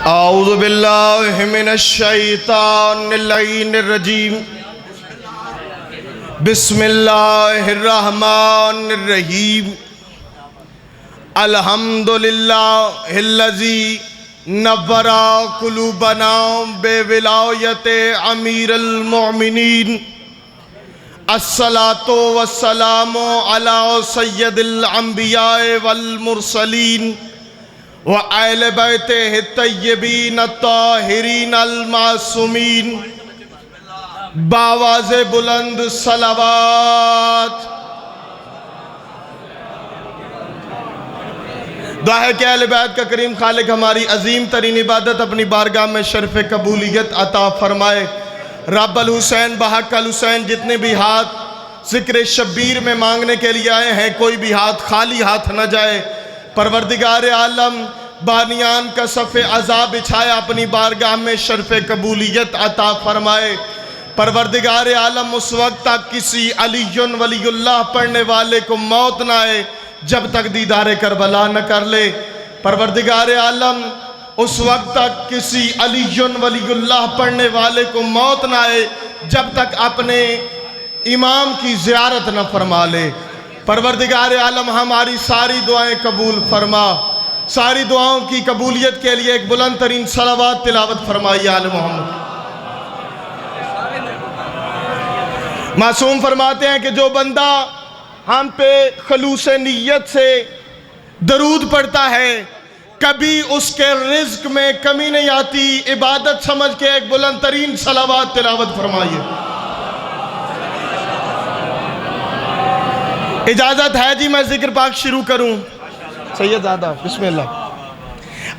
औज़ु बिल्लाहि मिनश शैतानिर रजीम। बिस्मिल्लाहिर रहमानिर रहीम। अल्हम्दुलिल्लाहिल्लज़ी नव्वरा कुलूबना बेविलायते अमीरुल मोमिनीन। अस्सलातु वस्सलामु अला सय्यदिल अंबिया वल मुरसलीन व अहले बैतिहि तय्यबीन अत्ताहिरीन अल मासूमीन। बावाज़े बुलंद सलावत। दुआ है कि अहले बैत का करीम खालिक हमारी अजीम तरीन इबादत अपनी बारगाह में शर्फ कबूलियत अता फरमाए। रब अल हुसैन बहक अल हुसैन जितने भी हाथ ज़िक्र शब्बीर में मांगने के लिए आए हैं, कोई भी हाथ खाली हाथ न जाए। परवरदिगार आलम बानियान का सफ़े अज़ाब बिछाया अपनी बारगाह में शर्फ कबूलियत अता फरमाए। परवरदिगार आलम उस वक्त तक किसी अलीयुन वलीउल्लाह पढ़ने वाले को मौत न आए जब तक दीदार करबला न कर ले। परवरदिगार आलम उस वक्त तक किसी अलीयुन वलीउल्लाह पढ़ने वाले को मौत न आए जब तक अपने इमाम की ज़ियारत न फरमा ले। परवरदिगार आलम हमारी सारी दुआएं कबूल फरमा। सारी दुआओं की कबूलियत के लिए एक बुलंद तरीन सलावत तिलावत फरमाइए आले मोहम्मद। मासूम फरमाते हैं कि जो बंदा हम पे खलूस नीयत से दरूद पढ़ता है कभी उसके रिज्क में कमी नहीं आती। इबादत समझ के एक बुलंद तरीन सलावत तिलावत फरमाइए। इजाजत है जी, मैं जिक्र पाक शुरू करूं। सैयद ज़ादा बिस्मिल्लाह।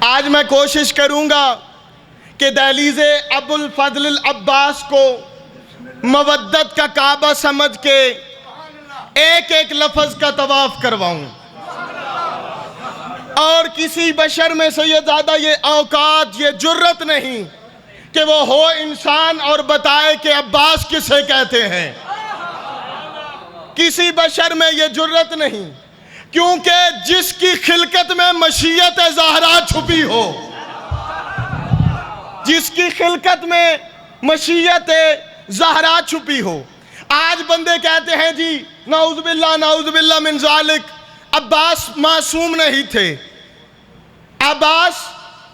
आज मैं कोशिश करूंगा कि दहलीज़े अबुल फजल अब्बास को मवद्दत का काबा समझ के एक एक लफ्ज़ का तवाफ करवाऊं। और किसी बशर में सैयद ज़ादा ये औकात, ये जुर्रत नहीं कि वो हो इंसान और बताए कि अब्बास किसे कहते हैं। किसी बशर में ये जुर्रत नहीं, क्योंकि जिसकी खिलकत में मशीयत ज़हरा छुपी हो, जिसकी खिलकत में मशीयत ज़हरा छुपी हो। आज बंदे कहते हैं जी नाउज़ुबिल्लाह मिन ज़ालिक, अब्बास मासूम नहीं थे, अब्बास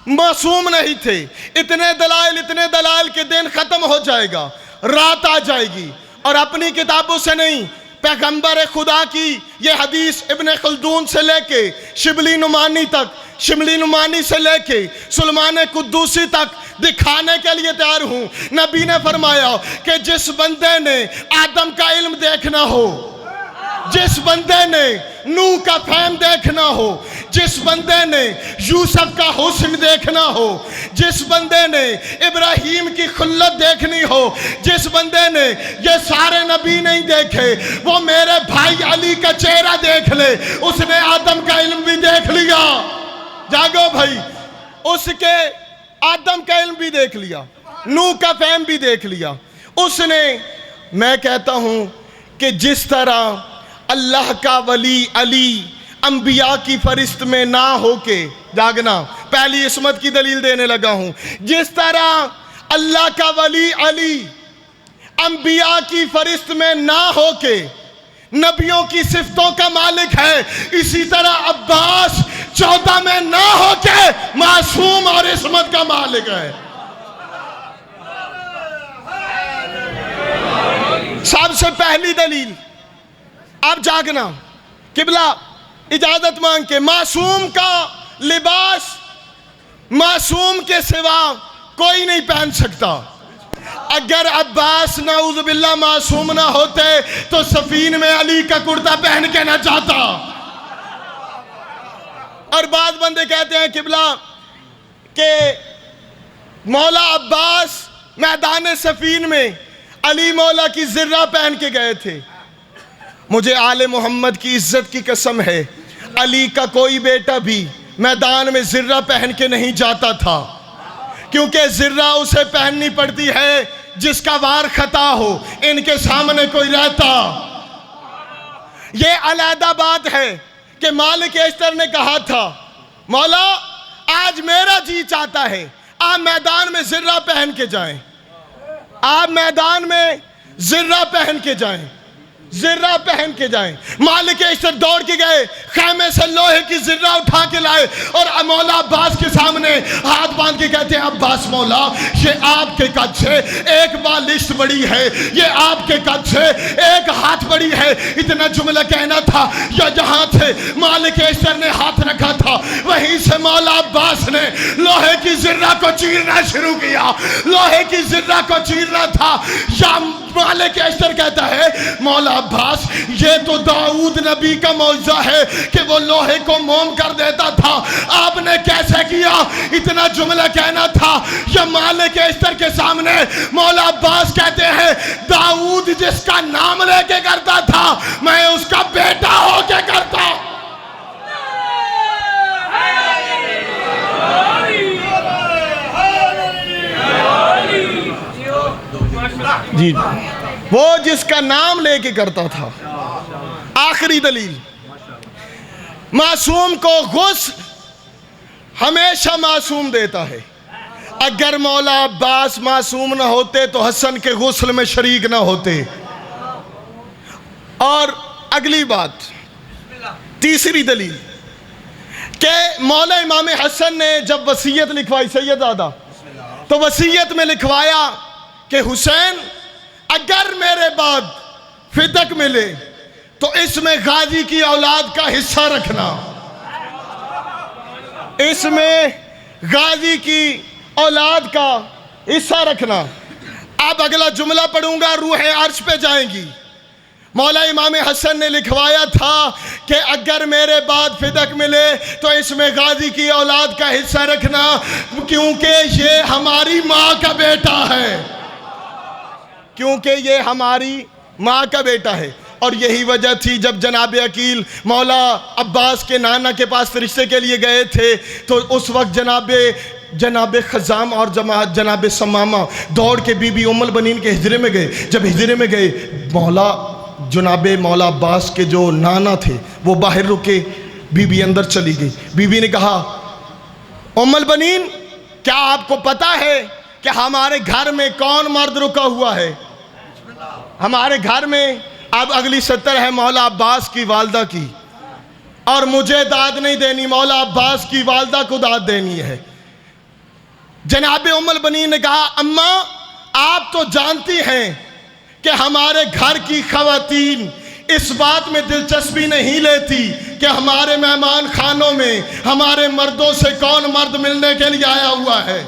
मासूम नहीं थे। इतने दलाइल के दिन ख़त्म हो जाएगा, रात आ जाएगी और अपनी किताबों से नहीं, पैगंबर खुदा की ये हदीस इब्ने खल्दून से लेके शिबली नुमानी तक, शिबली नुमानी से लेके सुलेमान कुद्दूसी तक दिखाने के लिए तैयार हूँ। नबी ने फरमाया कि जिस बंदे ने आदम का इल्म देखना हो, जिस बंदे ने नूह का फहम देखना हो, जिस बंदे ने यूसुफ का हुस्न देखना हो, जिस बंदे ने इब्राहीम की खुल्लत देखनी हो, जिस बंदे ने ये सारे नबी नहीं देखे वो मेरे भाई अली का चेहरा देख ले, उसने आदम का इल्म भी देख लिया। जागो भाई, उसके आदम का इल्म भी देख लिया, नूह का फहम भी देख लिया उसने। मैं कहता हूं कि जिस तरह अल्लाह का वली अली अंबिया की फरिश्त में ना होके, जागना पहली इस्मत की दलील देने लगा हूं, जिस तरह अल्लाह का वली अली अंबिया की फरिश्त में ना होके नबियों की सिफतों का मालिक है, इसी तरह अब्बास 14 में ना होके मासूम और इस्मत का मालिक है। सबसे पहली दलील, अब जागना, किबला इजाजत मांग के, मासूम का लिबास मासूम के सिवा कोई नहीं पहन सकता। अगर अब्बास नाउज़ुबिल्लाह मासूम ना होते तो सफीन में अली का कुर्ता पहन के ना जाता। और बाद बंदे कहते हैं किबला के मौला अब्बास मैदान सफीन में अली मौला की ज़िर्रा पहन के गए थे। मुझे आले मोहम्मद की इज्जत की कसम है, अली का कोई बेटा भी मैदान में ज़िर्रा पहन के नहीं जाता था, क्योंकि ज़िर्रा उसे पहननी पड़ती है जिसका वार खता हो, इनके सामने कोई रहता। ये अलहदा बात है कि मालिक एस्तर ने कहा था, मौला आज मेरा जी चाहता है आप मैदान में जिर्रा पहन के जाएं, आप मैदान में जिर्रा पहन के जाएं, जिर्रा पहन के जाएं। मालिक इस्तर दौड़ के गए, खैमे से लोहे की जिर्रा उठा के लाए और मौला अब्बास के सामने हाथ बांध के कहते हैं, अब्बास मौला ये आपके कद से एक बालिश बड़ी है, ये आपके कद से एक हाथ बड़ी है। इतना जुमला कहना था या जहां थे मालिक इस्तर ने हाथ रखा था वहीं से मौला अब्बास ने लोहे की जिर्रा को चीरना शुरू किया, लोहे की जिर्रा को चीरना था। या मालिक इस्तर कहता है, मौला अब्बास ये तो दाऊद नबी का मौजज़ा है कि वो लोहे को मोम कर देता था, आपने कैसे किया? इतना जुमला कहना था। या मालिक इस्तर के सामने मौला अब्बास कहते हैं, दाऊद जिसका नाम लेके करता था मैं उसका बेटा होके करता। जी, वो जिसका नाम लेके करता था। आखिरी दलील, मासूम को गुस्ल हमेशा मासूम देता है। अगर मौला अब्बास मासूम ना होते तो हसन के गुस्ल में शरीक ना होते। और अगली बात, तीसरी दलील कि मौला इमाम हसन ने जब वसीयत लिखवाई सैयदजादा, तो वसीयत में लिखवाया कि हुसैन अगर मेरे बाद फिदक मिले तो इसमें गाजी की औलाद का हिस्सा रखना, इसमें गाजी की औलाद का हिस्सा रखना। अब अगला जुमला पढ़ूंगा, रूह अर्श पे जाएंगी। मौला इमाम हसन ने लिखवाया था कि अगर मेरे बाद फिदक मिले तो इसमें गाजी की औलाद का हिस्सा रखना, क्योंकि ये हमारी माँ का बेटा है, क्योंकि ये हमारी माँ का बेटा है। और यही वजह थी जब जनाब अकील मौला अब्बास के नाना के पास रिश्ते के लिए गए थे तो उस वक्त जनाब खजाम और जनाब समामा दौड़ के बीबी उम्मुल बनीन के हिजरे में गए। जब हिजरे में गए, मौला अब्बास के जो नाना थे वो बाहर रुके, बीबी अंदर चली गई। बीबी ने कहा, उम्मुल बनीन क्या आपको पता है कि हमारे घर में कौन मर्द रुका हुआ है? हमारे घर में अब अगली सत्तर है मौला अब्बास की वालदा की, और मुझे दाद नहीं देनी, मौला अब्बास की वालदा को दाद देनी है। जनाब उम्मुल बनीन ने कहा, अम्मा आप तो जानती हैं कि हमारे घर की खवातीन इस बात में दिलचस्पी नहीं लेती कि हमारे मेहमान खानों में हमारे मर्दों से कौन मर्द मिलने के लिए आया हुआ है।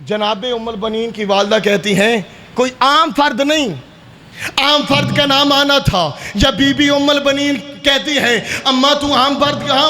जनाब उम्मुल बनीन की वालदा कहती हैं, कोई आम फर्द नहीं, आम फर्द का नाम आना था। या बीबी उम्मुल बनीन कहती है, अम्मा तू आम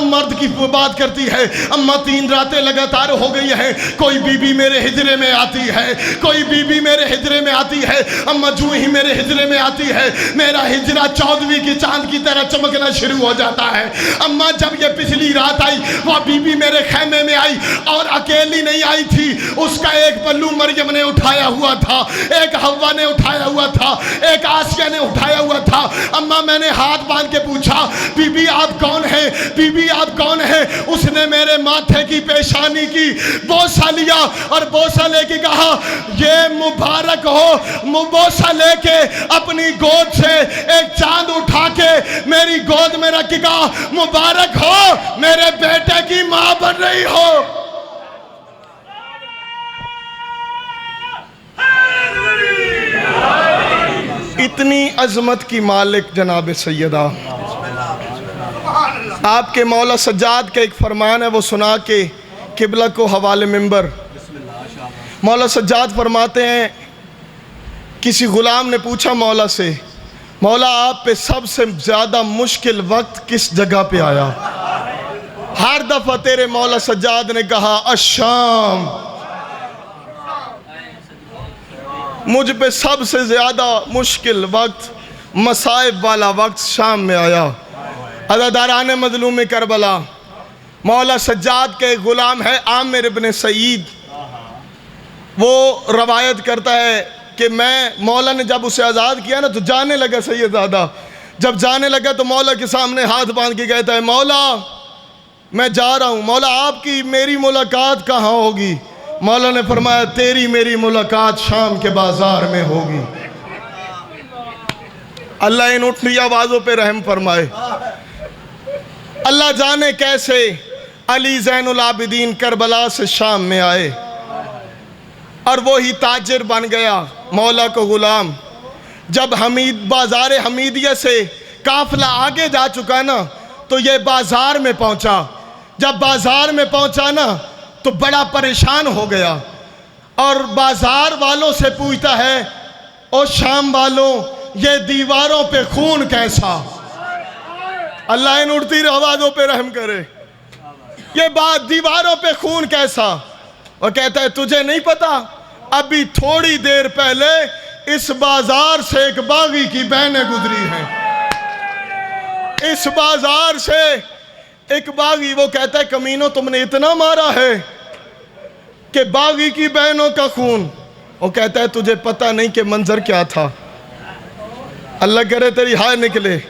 मर्द की बात करती है, अम्मा 3 रातें लगातार हो गई है, कोई बीबी मेरे हिजरे में आती है, कोई बीबी मेरे हिजरे में आती है। अम्मा जो ही मेरे हिजरे में आती है मेरा हिजरा 14वीं की चांद की तरह चमकना शुरू हो जाता है। अम्मा जब ये पिछली रात आई वह बीबी मेरे खैमे में आई और अकेली नहीं आई थी, उसका एक पल्लू मरियम ने उठाया हुआ था, एक हव्वा ने उठाया हुआ था, एक आसिया ने उठाया हुआ था। अम्मा मैंने हाथ बांध के पूछा, बीबी आप कौन है, बीबी आप कौन है? उसने मेरे माथे की पेशानी की बोसा लिया और बोसा लेके कहा, ये मुबारक हो। बोसा लेके अपनी गोद से एक चांद उठा के मेरी गोद में रख के कहा, मुबारक हो मेरे बेटे की मां बन रही हो। इतनी अजमत की मालिक जनाब सैयदा आपके मौला सज्जाद का एक फरमान है, वो सुना के किबला को हवाले मिंबर। मौला सज्जाद फरमाते हैं, किसी गुलाम ने पूछा मौला से, मौला आप पे सबसे ज़्यादा मुश्किल वक्त किस जगह पे आया? हर दफ़ा तेरे मौला सज्जाद ने कहा, अशाम। मुझ पे सबसे ज़्यादा मुश्किल वक्त, मसाइब वाला वक्त शाम में आया। अज़ादारान मज़लूम करबला, मौला सज्जाद के ग़ुलाम है आमिर इब्न सईद, वो रवायत करता है कि मैं मौला ने जब उसे आज़ाद किया ना तो जाने लगा सैयदज़ादा। जब जाने लगा तो मौला के सामने हाथ बांध के कहता है, मौला मैं जा रहा हूँ, मौला आपकी मेरी मुलाकात कहाँ होगी? मौला ने फरमाया तेरी मेरी मुलाकात शाम के बाजार में होगी। अल्लाह इन उठनी आवाज़ों पे रहम फरमाए। अल्लाह जाने कैसे अली ज़ैनुल आबिदीन करबला से शाम में आए और वो ही ताजिर बन गया, मौला को गुलाम। जब हमीद बाज़ार हमीदिया से काफ़िला आगे जा चुका ना, तो ये बाज़ार में पहुंचा। जब बाज़ार में पहुंचा ना, तो बड़ा परेशान हो गया और बाज़ार वालों से पूछता है, ओ शाम वालों, ये दीवारों पे खून कैसा? अल्लाह इन उड़ती आवाज़ों पे रहम करे। ये बात दीवारों पे खून कैसा? और कहता है तुझे नहीं पता, अभी थोड़ी देर पहले इस बाजार से एक बागी की बहनें गुजरी हैं। इस बाजार से एक बागी, वो कहता है कमीनों तुमने इतना मारा है कि बागी की बहनों का खून। वो कहता है तुझे पता नहीं कि मंजर क्या था। अल्लाह करे तेरी हाय निकले।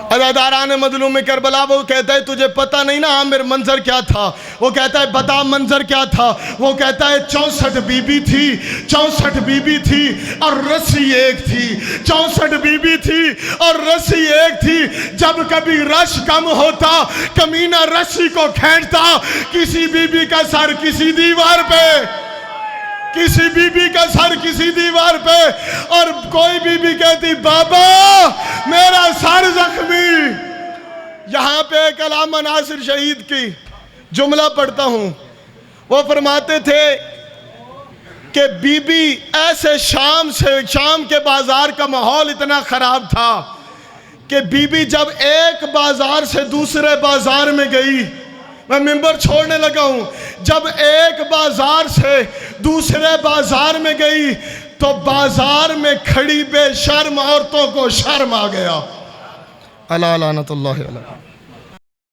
अदादारान मजलूम में करबला, वो कहता है तुझे पता नहीं ना आमिर मंजर क्या था? वो कहता है बता मंजर क्या था? वो कहता है 64 बीबी थी, 64 बीबी थी और रस्सी एक थी। 64 बीबी थी और रस्सी एक थी। जब कभी रश कम होता, कमीना रस्सी को खींचता, किसी बीबी का सर किसी दीवार पे, किसी बीबी का सर किसी दीवार पे, और कोई बीबी कहती बाबा मेरा सर जख्मी। यहां पे एक अल्लामा नासिर शहीद की जुमला पढ़ता हूं। वो फरमाते थे कि बीबी ऐसे शाम के बाजार का माहौल इतना खराब था कि बीबी जब एक बाजार से दूसरे बाजार में गई, मैं मिंबर छोड़ने लगा हूं, जब एक बाजार से दूसरे बाजार में गई तो बाजार में खड़ी बेशर्म औरतों को शर्म आ गया। अला लानतुल्लाह अलैह।